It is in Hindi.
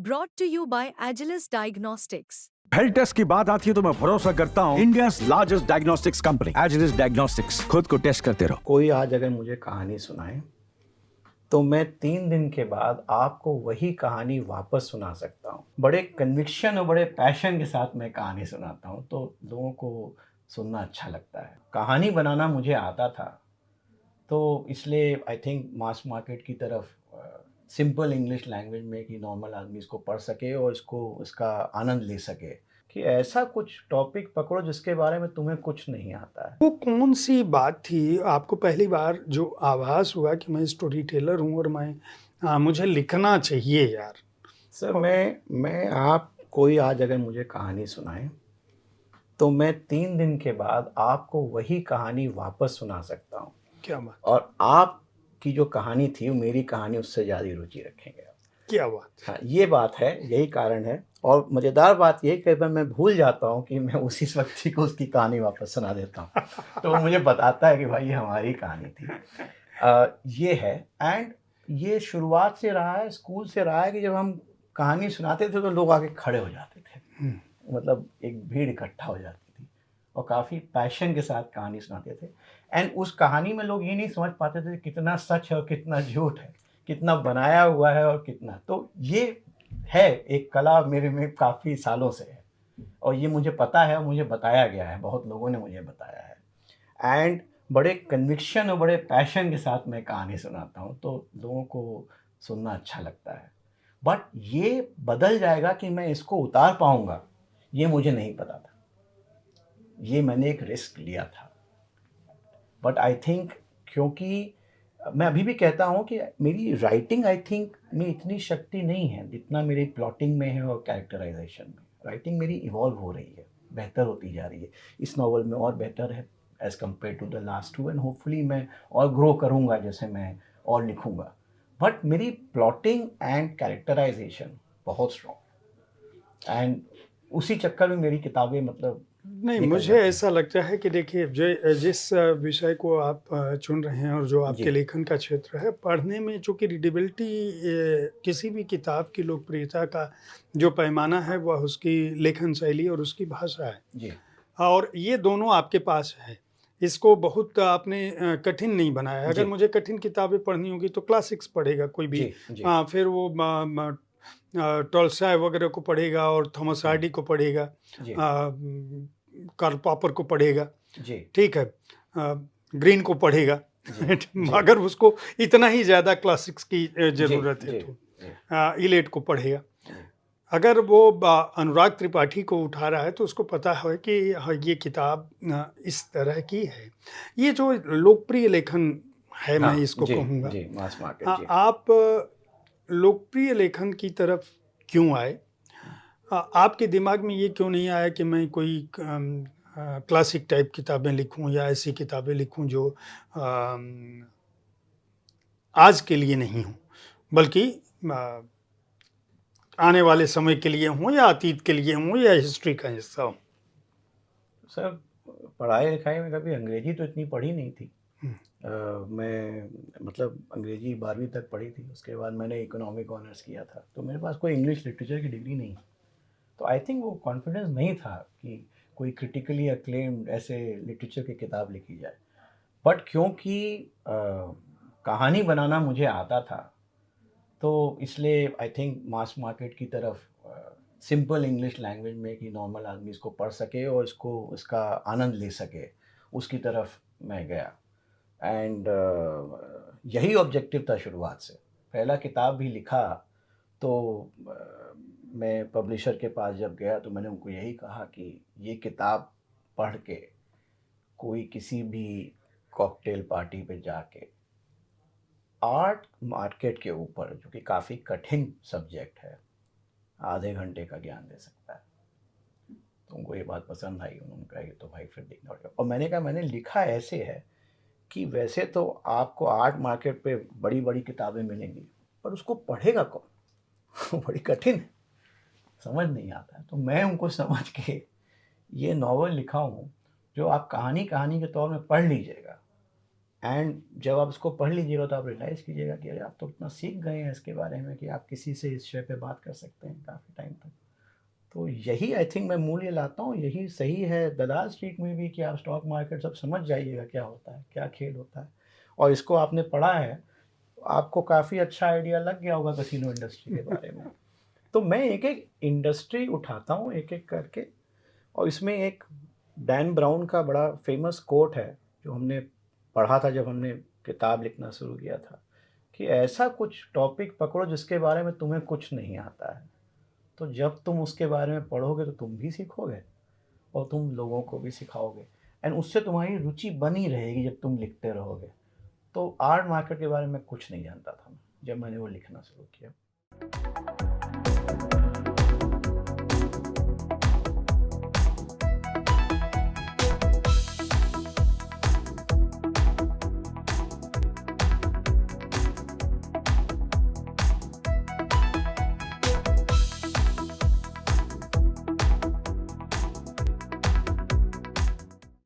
brought to you by Agilus Diagnostics. Health test की बात आती है तो मैं भरोसा करता हूँ India largest diagnostics company Agilus diagnostics. खुद को टेस्ट करते रहो। कोई आज अगर मुझे कहानी सुनाए तो मैं 3 दिन के बाद आपको वही कहानी वापस सुना सकता हूँ। बड़े कन्विक्शन और बड़े पैशन के साथ मैं कहानी सुनाता हूँ तो लोगों को सुनना अच्छा लगता है। कहानी बनाना मुझे आता था तो इसलिए आई थिंक मास मार्केट की तरफ सिंपल इंग्लिश लैंग्वेज में कि नॉर्मल आदमी इसको पढ़ सके और इसका आनंद ले सके कि ऐसा कुछ टॉपिक पकड़ो जिसके बारे में तुम्हें कुछ नहीं आता है। वो कौन सी बात थी आपको पहली बार जो आभास हुआ कि मैं स्टोरी टेलर हूँ और मुझे लिखना चाहिए यार? सर मैं आप कोई आज अगर मुझे कहानी सुनाए तो मैं 3 दिन के बाद आपको वही कहानी वापस सुना सकता हूँ। क्या बात, और आपकी जो कहानी थी वो मेरी कहानी उससे ज़्यादा रुचि रखेंगे। क्या बात। हाँ, ये बात है, यही कारण है। और मज़ेदार बात ये कई बार मैं भूल जाता हूँ कि मैं उसी व्यक्ति को उसकी कहानी वापस सुना देता हूँ तो वो मुझे बताता है कि भाई ये हमारी कहानी थी। ये है एंड ये शुरुआत से रहा है, स्कूल से रहा है कि जब हम कहानी सुनाते थे तो लोग आके खड़े हो जाते थे, मतलब एक भीड़ इकट्ठा हो जाती थी और काफ़ी पैशन के साथ कहानी सुनाते थे। एंड उस कहानी में लोग ये नहीं समझ पाते थे कितना सच है और कितना झूठ है, कितना बनाया हुआ है और कितना। तो ये है एक कला मेरे में काफ़ी सालों से है और ये मुझे पता है और मुझे बताया गया है, बहुत लोगों ने मुझे बताया है। एंड बड़े कन्विक्शन और बड़े पैशन के साथ मैं कहानी सुनाता हूँ तो लोगों को सुनना अच्छा लगता है। बट ये बदल जाएगा कि मैं इसको उतार पाऊँगा ये मुझे नहीं पता था। ये मैंने एक रिस्क लिया था। बट आई थिंक क्योंकि मैं अभी भी कहता हूँ कि मेरी राइटिंग आई थिंक में इतनी शक्ति नहीं है जितना मेरी प्लॉटिंग में है और कैरेक्टराइजेशन में। राइटिंग मेरी इवॉल्व हो रही है, बेहतर होती जा रही है। इस नावल में और बेहतर है as compare to the last two and hopefully मैं और ग्रो करूँगा जैसे मैं और लिखूँगा। बट मेरी प्लॉटिंग एंड कैरेक्टराइजेशन बहुत स्ट्रॉन्ग एंड उसी चक्कर में मेरी किताबें मतलब नहीं, मुझे ऐसा लगता है कि देखिए जिस विषय को आप चुन रहे हैं और जो आपके लेखन का क्षेत्र है, पढ़ने में चूँकि रीडेबिलिटी किसी भी किताब की लोकप्रियता का जो पैमाना है वह उसकी लेखन शैली और उसकी भाषा है जी। और ये दोनों आपके पास है। इसको बहुत आपने कठिन नहीं बनाया है। अगर मुझे कठिन किताबें पढ़नी होगी तो क्लासिक्स पढ़ेगा कोई भी, फिर वो टॉल्स्टॉय वगैरह को पढ़ेगा और थॉमस हार्डी को पढ़ेगा, कार्ल पॉपर को पढ़ेगा, ठीक है, ग्रीन को पढ़ेगा मगर उसको इतना ही ज़्यादा क्लासिक्स की ज़रूरत है तो इलेट को पढ़ेगा। अगर वो अनुराग त्रिपाठी को उठा रहा है तो उसको पता है कि ये किताब इस तरह की है। ये जो लोकप्रिय लेखन है, मैं इसको कहूँगा। आप लोकप्रिय लेखन की तरफ क्यों आए? आपके दिमाग में ये क्यों नहीं आया कि मैं कोई क्लासिक टाइप किताबें लिखूं या ऐसी किताबें लिखूं जो आज के लिए नहीं हों बल्कि आने वाले समय के लिए हों या अतीत के लिए हों या हिस्ट्री का हिस्सा हो? सर, पढ़ाई लिखाई में कभी अंग्रेजी तो इतनी पढ़ी नहीं थी। मैं मतलब अंग्रेजी 12वीं तक पढ़ी थी, उसके बाद मैंने इकोनॉमिक ऑनर्स किया था तो मेरे पास कोई इंग्लिश लिटरेचर की डिग्री नहीं। तो आई थिंक वो कॉन्फिडेंस नहीं था कि कोई क्रिटिकली अक्लेम्ड ऐसे लिटरेचर की किताब लिखी जाए। बट क्योंकि कहानी बनाना मुझे आता था तो इसलिए आई थिंक मास मार्केट की तरफ सिंपल इंग्लिश लैंग्वेज में कि नॉर्मल आदमी इसको पढ़ सके और इसका आनंद ले सके, उसकी तरफ मैं गया। एंड यही ऑब्जेक्टिव था शुरुआत से। पहला किताब भी लिखा तो मैं पब्लिशर के पास जब गया तो मैंने उनको यही कहा कि ये किताब पढ़ के कोई किसी भी कॉकटेल पार्टी पे जाके आर्ट मार्केट के ऊपर, जो कि काफ़ी कठिन सब्जेक्ट है, आधे घंटे का ज्ञान दे सकता है। तो उनको ये बात पसंद आई। उन्होंने कहा ये तो भाई फिर देखना पड़ेगा। और मैंने कहा मैंने लिखा ऐसे है कि वैसे तो आपको आर्ट मार्केट पे बड़ी बड़ी किताबें मिलेंगी पर उसको पढ़ेगा कौन बड़ी कठिन है, समझ नहीं आता है। तो मैं उनको समझ के ये नॉवल लिखा हूँ जो आप कहानी के तौर में पढ़ लीजिएगा एंड जब आप इसको पढ़ लीजिएगा तो आप रियलाइज़ कीजिएगा कि अरे आप तो इतना सीख गए हैं इसके बारे में कि आप किसी से इस विषय पे बात कर सकते हैं काफ़ी टाइम तक। तो यही आई थिंक मैं मूल्य लाता हूँ, यही सही है दलाल स्ट्रीट में भी कि आप स्टॉक मार्केट सब समझ जाइएगा क्या होता है, क्या खेल होता है, और इसको आपने पढ़ा है तो आपको काफ़ी अच्छा आइडिया लग गया होगा कैसीनो इंडस्ट्री के बारे में। तो मैं एक एक इंडस्ट्री उठाता हूँ एक एक करके, और इसमें एक डैन ब्राउन का बड़ा फेमस कोट है जो हमने पढ़ा था जब हमने किताब लिखना शुरू किया था, कि ऐसा कुछ टॉपिक पकड़ो जिसके बारे में तुम्हें कुछ नहीं आता है, तो जब तुम उसके बारे में पढ़ोगे तो तुम भी सीखोगे और तुम लोगों को भी सिखाओगे, एंड उससे तुम्हारी रुचि बनी रहेगी जब तुम लिखते रहोगे। तो आर्ट मार्केट के बारे में कुछ नहीं जानता था मैं जब मैंने वो लिखना शुरू किया।